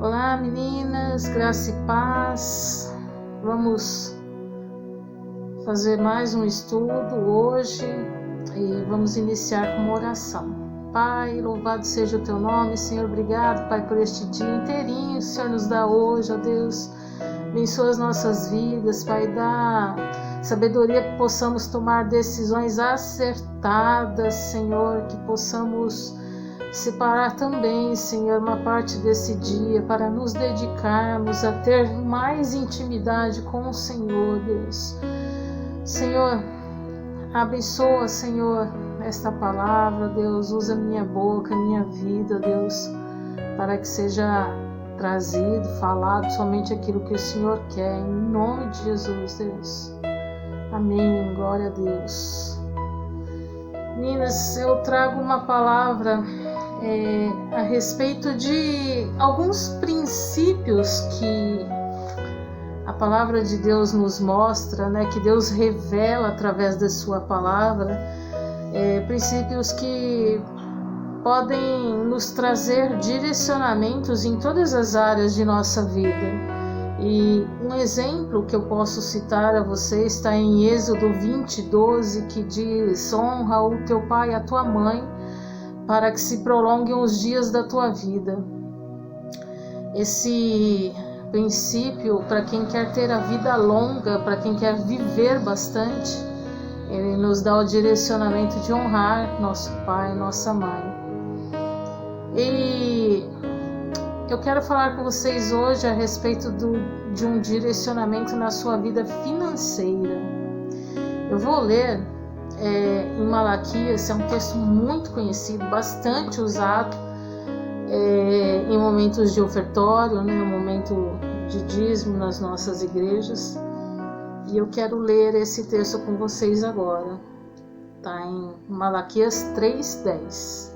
Olá meninas, graça e paz. Vamos fazer mais um estudo hoje e vamos iniciar com uma oração. Pai, louvado seja o teu nome, Senhor, obrigado, Pai, por este dia inteirinho que o Senhor nos dá hoje, ó Deus. Abençoa as nossas vidas, Pai, dá sabedoria que possamos tomar decisões acertadas, Senhor, que possamos separar também, Senhor, uma parte desse dia para nos dedicarmos a ter mais intimidade com o Senhor, Deus. Senhor, abençoa, Senhor, esta palavra, Deus, usa minha boca, minha vida, Deus, para que seja trazido, falado somente aquilo que o Senhor quer, em nome de Jesus, Deus. Amém, glória a Deus. Meninas, eu trago uma palavra a respeito de alguns princípios que a palavra de Deus nos mostra, né, que Deus revela através da sua palavra, princípios que podem nos trazer direcionamentos em todas as áreas de nossa vida. E um exemplo que eu posso citar a você está em Êxodo 20:12, que diz: honra o teu pai e a tua mãe, para que se prolonguem os dias da tua vida. Esse princípio, para quem quer ter a vida longa, para quem quer viver bastante, ele nos dá o direcionamento de honrar nosso pai e nossa mãe. E eu quero falar com vocês hoje a respeito de um direcionamento na sua vida financeira. Eu vou ler em Malaquias, é um texto muito conhecido, bastante usado em momentos de ofertório, né, no momento de dízimo nas nossas igrejas. E eu quero ler esse texto com vocês agora. Está em Malaquias 3:10.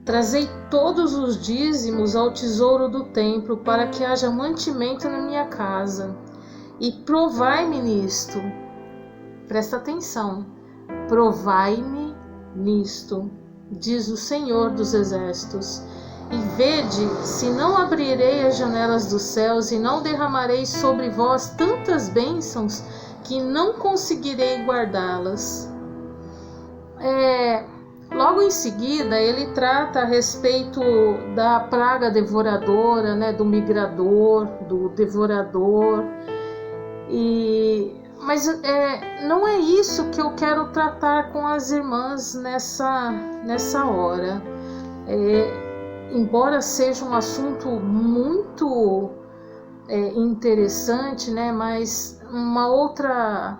Trazei todos os dízimos ao tesouro do templo, para que haja mantimento na minha casa, e provai-me nisto. Presta atenção, provai-me nisto, diz o Senhor dos Exércitos, e vede se não abrirei as janelas dos céus e não derramarei sobre vós tantas bênçãos que não conseguirei guardá-las. Logo em seguida, ele trata a respeito da praga devoradora, né, do migrador, do devorador. Mas não é isso que eu quero tratar com as irmãs nessa hora. Embora seja um assunto muito interessante, né, mas uma outra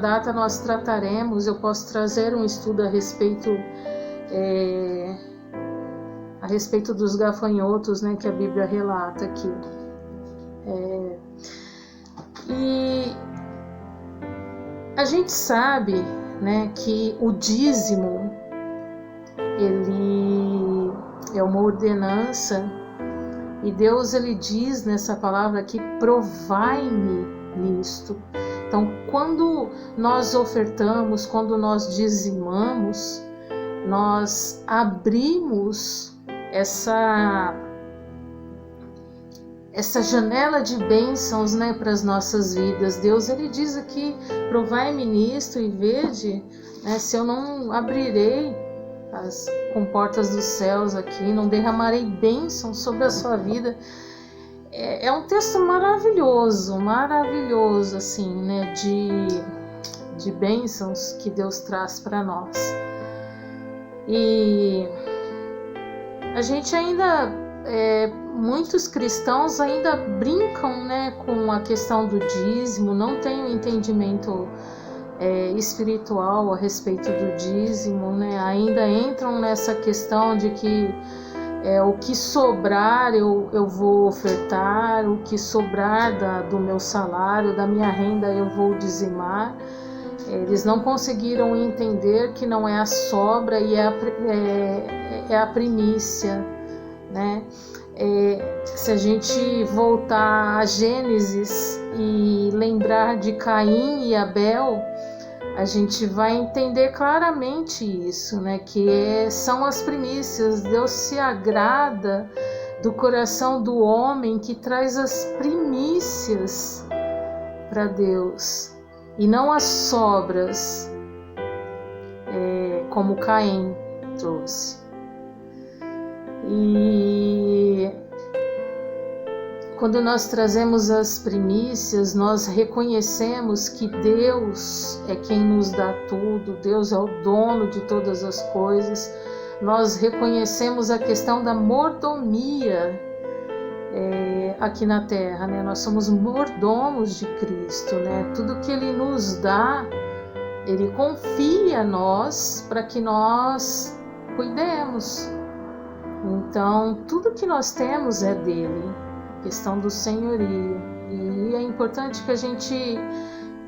data nós trataremos. Eu posso trazer um estudo a respeito dos gafanhotos, né, que a Bíblia relata aqui. E a gente sabe, né, que o dízimo ele é uma ordenança, e Deus ele diz nessa palavra aqui: provai-me nisto. Então, quando nós ofertamos, quando nós dizimamos, nós abrimos essa janela de bênçãos, né, para as nossas vidas. Deus ele diz aqui: provai-me nisto e vede, né, se eu não abrirei as comportas dos céus aqui, não derramarei bênçãos sobre a sua vida. É um texto maravilhoso, assim, né, de bênçãos que Deus traz para nós. E a gente ainda, muitos cristãos ainda brincam, né, com a questão do dízimo, não tem um entendimento espiritual a respeito do dízimo, né, ainda entram nessa questão de que o que sobrar eu vou ofertar, o que sobrar do meu salário, da minha renda, eu vou dizimar. Eles não conseguiram entender que não é a sobra e é a primícia, né? Se a gente voltar a Gênesis e lembrar de Caim e Abel, a gente vai entender claramente isso, né? Que são as primícias. Deus se agrada do coração do homem que traz as primícias para Deus e não as sobras, como Caim trouxe. E quando nós trazemos as primícias, nós reconhecemos que Deus é quem nos dá tudo, Deus é o dono de todas as coisas. Nós reconhecemos a questão da mordomia aqui na Terra, né? Nós somos mordomos de Cristo, né? Tudo que Ele nos dá, Ele confia a nós para que nós cuidemos. Então, tudo que nós temos é dele, questão do senhorio. E é importante que a gente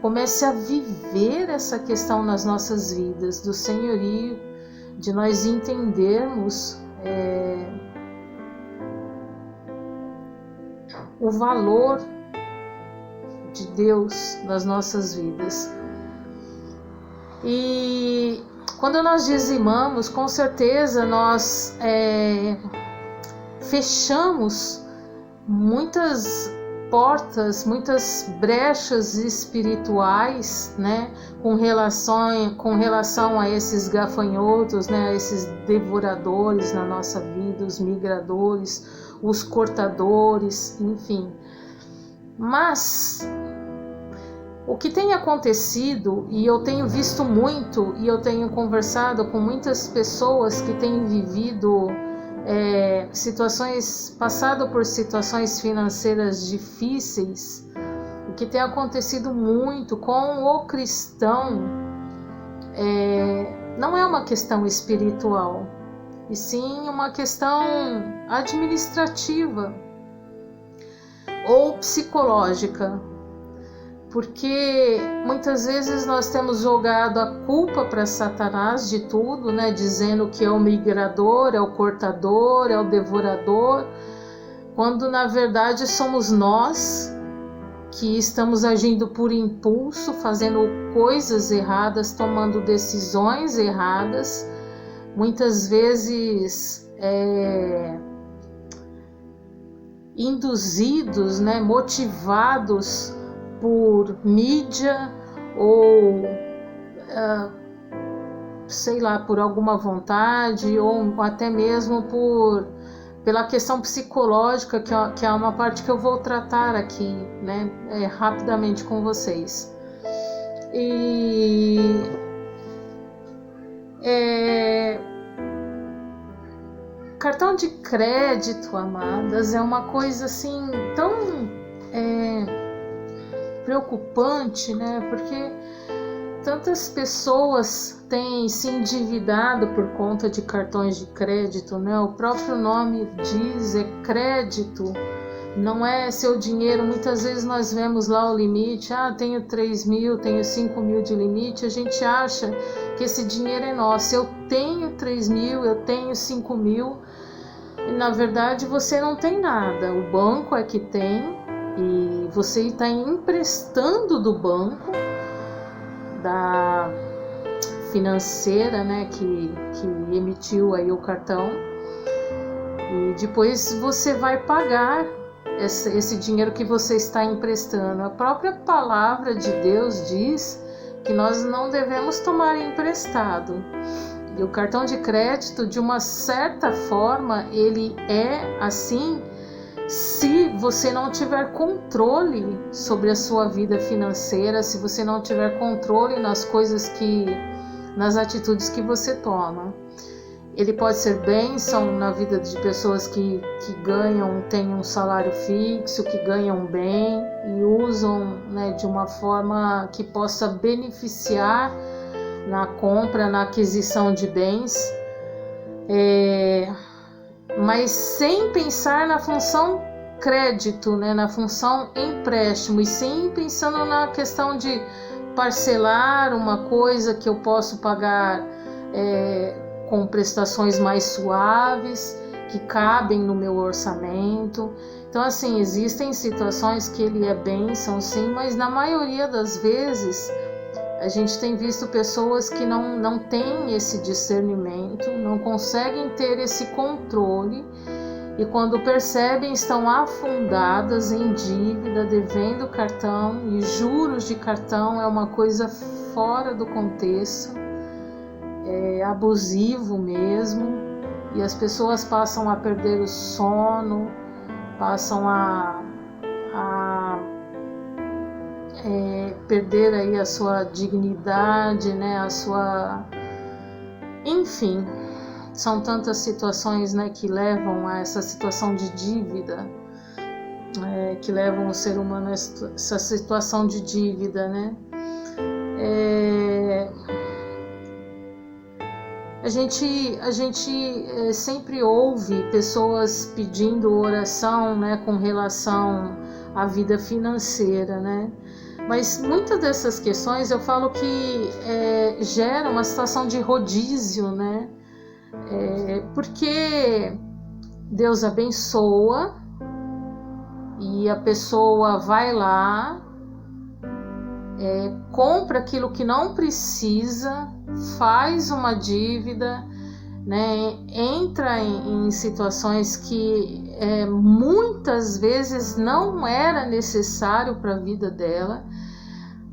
comece a viver essa questão nas nossas vidas, do senhorio, de nós entendermos o valor de Deus nas nossas vidas. E quando nós dizimamos, com certeza nós fechamos muitas portas, muitas brechas espirituais, né, com relação a esses gafanhotos, né, a esses devoradores na nossa vida, os migradores, os cortadores, enfim. Mas o que tem acontecido, e eu tenho visto muito, e eu tenho conversado com muitas pessoas que têm vivido passado por situações financeiras difíceis, o que tem acontecido muito com o cristão não é uma questão espiritual, e sim uma questão administrativa ou psicológica. Porque muitas vezes nós temos jogado a culpa para Satanás de tudo, né? Dizendo que é o migrador, é o cortador, é o devorador, quando na verdade somos nós que estamos agindo por impulso, fazendo coisas erradas, tomando decisões erradas, muitas vezes induzidos, né? Motivados por mídia ou sei lá, por alguma vontade, ou até mesmo pela questão psicológica, que é uma parte que eu vou tratar aqui, né, rapidamente com vocês. E cartão de crédito, amadas, é uma coisa assim tão preocupante, né? Porque tantas pessoas têm se endividado por conta de cartões de crédito, né? O próprio nome diz, é crédito, não é seu dinheiro. Muitas vezes nós vemos lá o limite, tenho 3.000, tenho 5.000 de limite, a gente acha que esse dinheiro é nosso. Eu tenho 3.000, eu tenho 5.000, e na verdade você não tem nada, o banco é que tem. E você está emprestando do banco, da financeira, né, que emitiu aí o cartão, e depois você vai pagar esse dinheiro que você está emprestando. A própria palavra de Deus diz que nós não devemos tomar emprestado. E o cartão de crédito, de uma certa forma, ele é assim, se você não tiver controle sobre a sua vida financeira, se você não tiver controle nas atitudes que você toma. Ele pode ser bênção na vida de pessoas que têm um salário fixo, que ganham bem e usam, né, de uma forma que possa beneficiar na compra, na aquisição de bens, mas sem pensar na função crédito, né, na função empréstimo, e sim pensando na questão de parcelar uma coisa que eu posso pagar com prestações mais suaves, que cabem no meu orçamento. Então, assim, existem situações que ele é bênção, sim, mas na maioria das vezes A gente tem visto pessoas que não têm esse discernimento, não conseguem ter esse controle e quando percebem estão afundadas em dívida, devendo cartão, e juros de cartão é uma coisa fora do contexto, é abusivo mesmo, e as pessoas passam a perder o sono, passam a perder aí a sua dignidade, né, a sua... Enfim, são tantas situações, né, que levam a essa situação de dívida, que levam o ser humano a essa situação de dívida, né? A gente sempre ouve pessoas pedindo oração, né, com relação à vida financeira, né? Mas muitas dessas questões eu falo que gera uma situação de rodízio, né? Porque Deus abençoa e a pessoa vai lá, compra aquilo que não precisa, faz uma dívida, né? Entra em situações que muitas vezes não era necessário para a vida dela.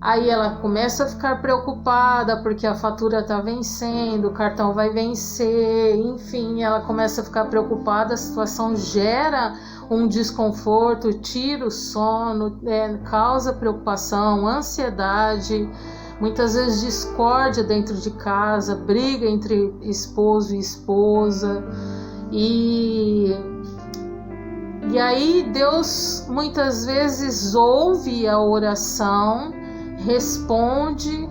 Aí ela começa a ficar preocupada porque a fatura está vencendo, o cartão vai vencer, enfim, ela começa a ficar preocupada, a situação gera um desconforto, tira o sono, causa preocupação, ansiedade, muitas vezes discórdia dentro de casa, briga entre esposo e esposa, e aí Deus muitas vezes ouve a oração, responde,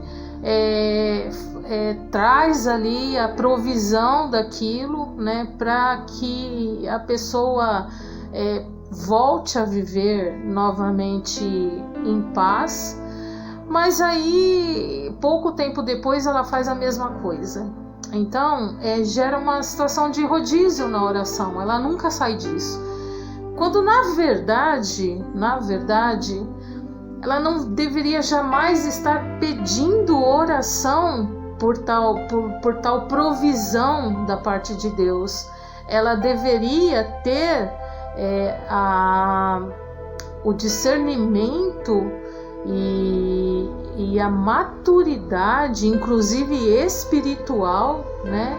traz ali a provisão daquilo, né, para que a pessoa volte a viver novamente em paz. Mas aí, pouco tempo depois, ela faz a mesma coisa. Então, gera uma situação de rodízio na oração, ela nunca sai disso. Quando, na verdade, ela não deveria jamais estar pedindo oração por tal provisão da parte de Deus. Ela deveria ter o discernimento e a maturidade, inclusive espiritual, né,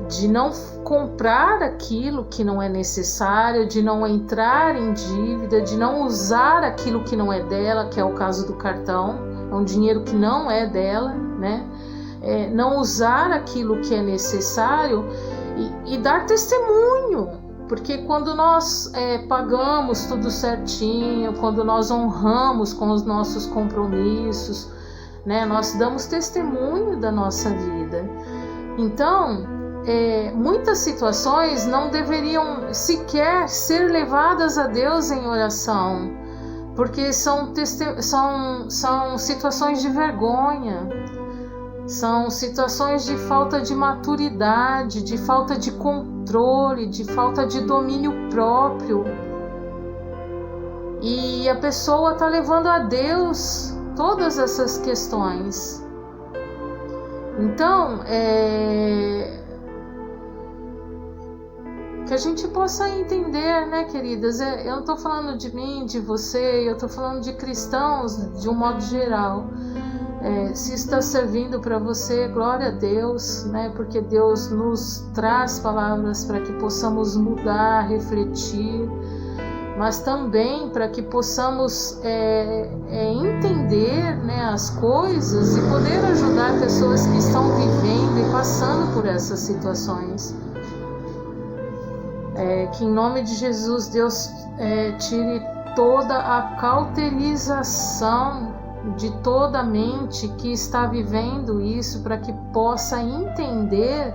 de não comprar aquilo que não é necessário, de não entrar em dívida, de não usar aquilo que não é dela, que é o caso do cartão, é um dinheiro que não é dela, né? Não usar aquilo que é necessário e dar testemunho, porque quando nós pagamos tudo certinho, quando nós honramos com os nossos compromissos, né, nós damos testemunho da nossa vida. Então, muitas situações não deveriam sequer ser levadas a Deus em oração, porque são situações de vergonha, são situações de falta de maturidade, de falta de controle, de falta de domínio próprio. E a pessoa está levando a Deus todas essas questões. Então, que a gente possa entender, né, queridas? Eu não estou falando de mim, de você, eu estou falando de cristãos de um modo geral. Se está servindo para você, glória a Deus, né? Porque Deus nos traz palavras para que possamos mudar, refletir, mas também para que possamos entender, né, as coisas e poder ajudar pessoas que estão vivendo e passando por essas situações. Que em nome de Jesus Deus tire toda a cauterização de toda a mente que está vivendo isso, para que possa entender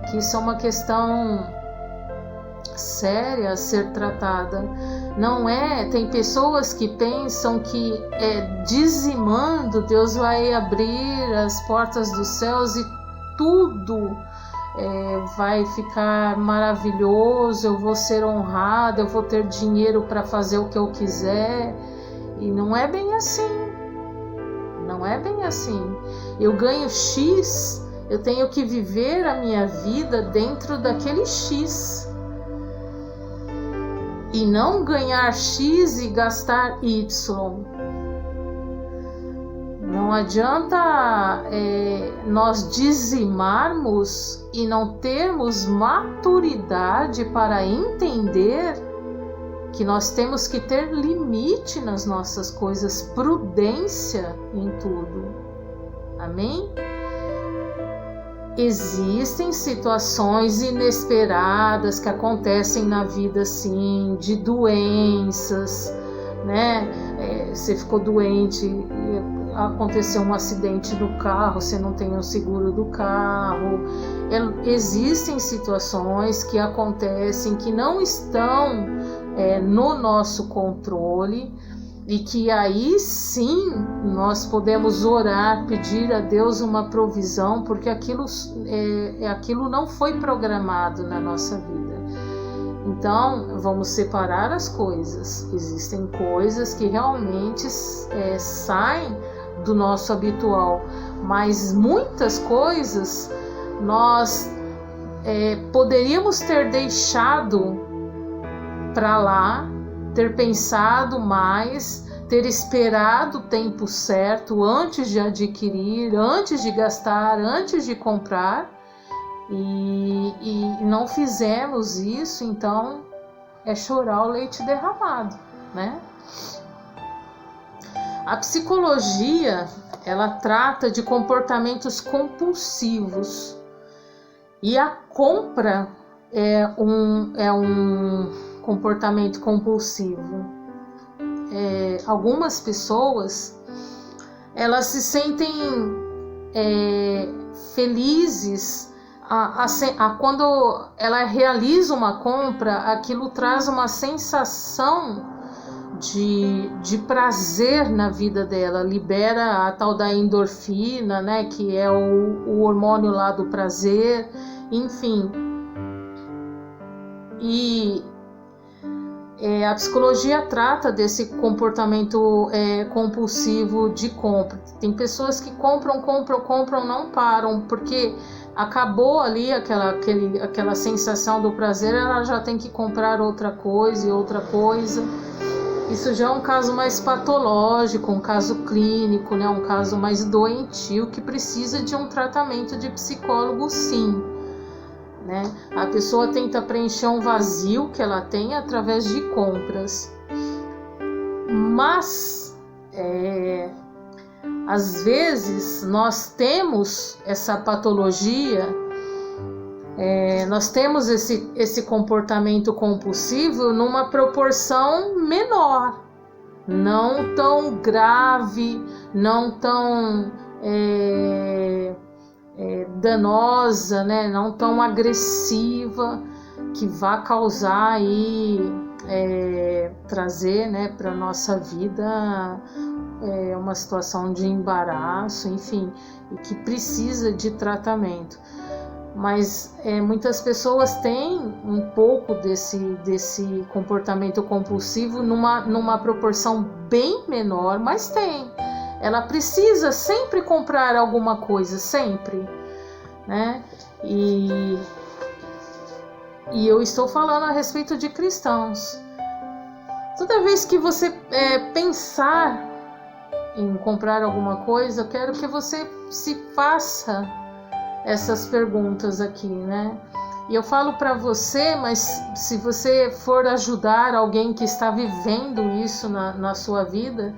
que isso é uma questão séria a ser tratada. Não tem pessoas que pensam que dizimando Deus vai abrir as portas dos céus e tudo vai ficar maravilhoso, eu vou ser honrado, eu vou ter dinheiro para fazer o que eu quiser. E não é bem assim. é bem assim. Eu ganho X, eu tenho que viver a minha vida dentro daquele X. E não ganhar X e gastar Y. Não adianta nós dizimarmos e não termos maturidade para entender que nós temos que ter limite nas nossas coisas, prudência em tudo. Amém? Existem situações inesperadas que acontecem na vida, sim, de doenças, né? Você ficou doente, aconteceu um acidente no carro, você não tem um seguro do carro. Existem situações que acontecem que não estão no nosso controle e que aí sim nós podemos orar, pedir a Deus uma provisão, porque aquilo não foi programado na nossa vida. Então, vamos separar as coisas. Existem coisas que realmente saem do nosso habitual, mas muitas coisas nós poderíamos ter deixado para lá, ter pensado mais, ter esperado o tempo certo antes de adquirir, antes de gastar, antes de comprar, e não fizemos isso. Então é chorar o leite derramado, né? A psicologia, ela trata de comportamentos compulsivos, e a compra é um comportamento compulsivo. Algumas pessoas, elas se sentem felizes quando ela realiza uma compra. Aquilo traz uma sensação de prazer na vida dela, libera a tal da endorfina, né, que é o hormônio lá do prazer, enfim. E a psicologia trata desse comportamento compulsivo de compra. Tem pessoas que compram, não param, porque acabou ali aquela sensação do prazer, ela já tem que comprar outra coisa e outra coisa. Isso já é um caso mais patológico, um caso clínico, né? Um caso mais doentio, que precisa de um tratamento de psicólogo, sim. Né? A pessoa tenta preencher um vazio que ela tem através de compras. Mas, às vezes, nós temos essa patologia, nós temos esse comportamento compulsivo numa proporção menor, não tão grave, não tão danosa, né? Não tão agressiva, que vá causar aí, trazer, né, para a nossa vida uma situação de embaraço, enfim, e que precisa de tratamento. Mas muitas pessoas têm um pouco desse comportamento compulsivo numa proporção bem menor, mas tem. Ela precisa sempre comprar alguma coisa, sempre, né? E eu estou falando a respeito de cristãos. Toda vez que você pensar em comprar alguma coisa, eu quero que você se faça essas perguntas aqui, né? E eu falo para você, mas se você for ajudar alguém que está vivendo isso na sua vida,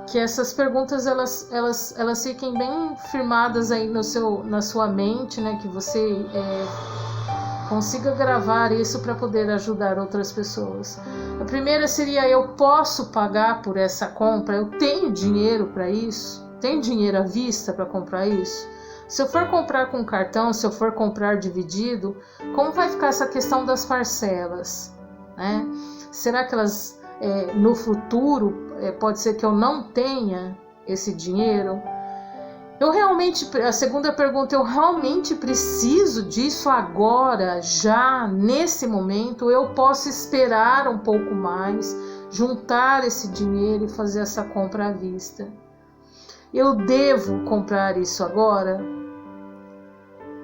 que essas perguntas elas fiquem bem firmadas aí na sua mente, né? Que você consiga gravar isso para poder ajudar outras pessoas. A primeira seria: eu posso pagar por essa compra? Eu tenho dinheiro para isso? Tenho dinheiro à vista para comprar isso? Se eu for comprar com cartão, se eu for comprar dividido, como vai ficar essa questão das parcelas, né? Será que elas no futuro pode ser que eu não tenha esse dinheiro? A segunda pergunta: eu realmente preciso disso agora, já nesse momento? Eu posso esperar um pouco mais? juntar esse dinheiro e fazer essa compra à vista. Eu devo comprar isso agora?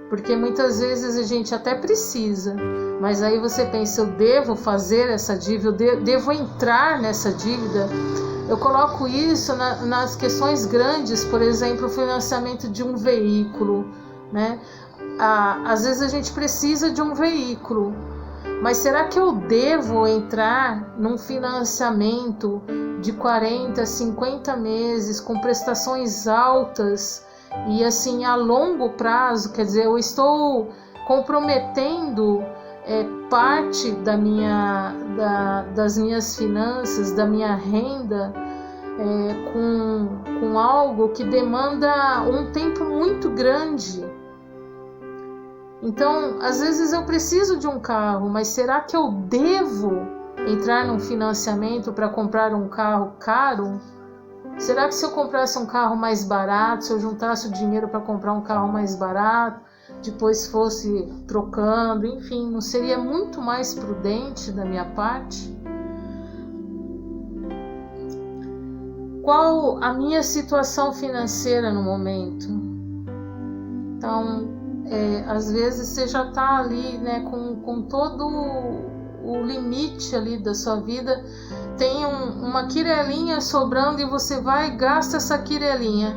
Porque muitas vezes a gente até precisa, mas aí você pensa, eu devo fazer essa dívida, eu devo entrar nessa dívida. Eu coloco isso nas questões grandes, por exemplo, o financiamento de um veículo, né? Às vezes a gente precisa de um veículo, mas será que eu devo entrar num financiamento de 40, 50 meses com prestações altas e assim a longo prazo? Quer dizer, eu estou comprometendo parte das minhas finanças, da minha renda, com algo que demanda um tempo muito grande. Então, às vezes eu preciso de um carro, mas será que eu devo entrar num financiamento para comprar um carro caro? Será que se eu comprasse um carro mais barato, se eu juntasse o dinheiro para comprar um carro mais barato, depois fosse trocando, enfim, não seria muito mais prudente da minha parte? Qual a minha situação financeira no momento? Então, às vezes você já está ali, né, com todo o limite ali da sua vida, tem uma quirelinha sobrando e você vai e gasta essa quirelinha.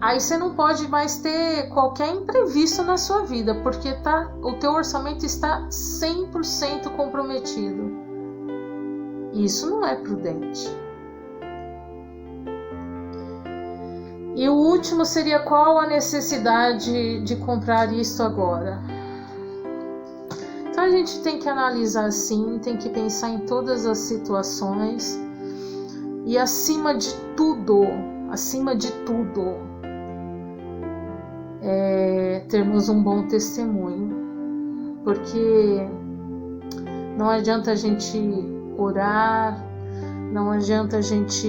Aí você não pode mais ter qualquer imprevisto na sua vida, porque o teu orçamento está 100% comprometido. Isso não é prudente. E o último seria, qual a necessidade de comprar isto agora? Então a gente tem que analisar assim, tem que pensar em todas as situações e acima de tudo, termos um bom testemunho, porque não adianta a gente orar, não adianta a gente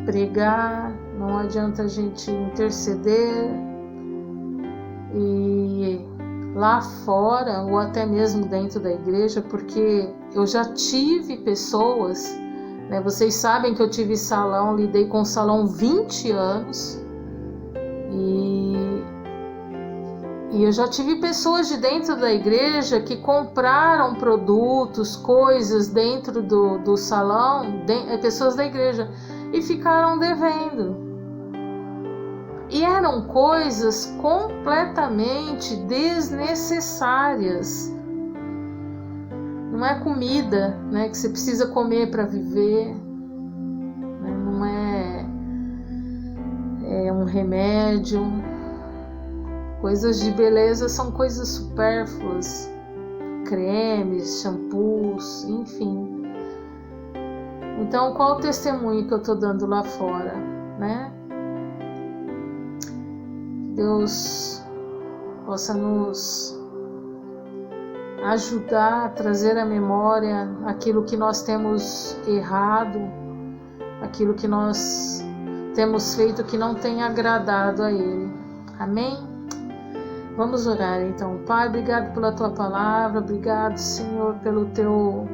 pregar, não adianta a gente interceder e lá fora ou até mesmo dentro da igreja, porque eu já tive pessoas, né, vocês sabem que eu tive salão, lidei com salão 20 anos e eu já tive pessoas de dentro da igreja que compraram produtos, coisas dentro do salão, pessoas da igreja, e ficaram devendo. E eram coisas completamente desnecessárias. Não é comida, né, que você precisa comer para viver, né, não é um remédio. Coisas de beleza são coisas supérfluas, cremes, shampoos, enfim. Então, qual o testemunho que eu estou dando lá fora, né? Deus possa nos ajudar a trazer à memória aquilo que nós temos errado, aquilo que nós temos feito que não tem agradado a Ele. Amém? Vamos orar então. Pai, obrigado pela Tua palavra, obrigado, Senhor, pelo Teu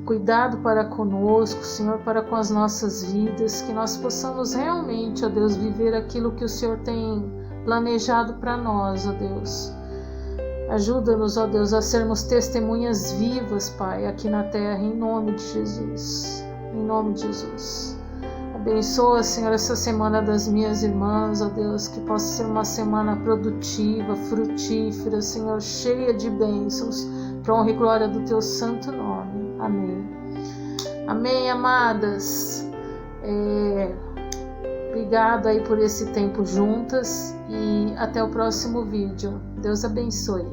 cuidado para conosco, Senhor, para com as nossas vidas, que nós possamos realmente, ó Deus, viver aquilo que o Senhor tem planejado para nós, ó Deus. Ajuda-nos, ó Deus, a sermos testemunhas vivas, Pai, aqui na terra, em nome de Jesus. Em nome de Jesus. Abençoa, Senhor, essa semana das minhas irmãs, ó Deus, que possa ser uma semana produtiva, frutífera, Senhor, cheia de bênçãos, para honra e glória do Teu santo nome. Amém. Amém, amadas. Obrigado aí por esse tempo juntas e até o próximo vídeo. Deus abençoe.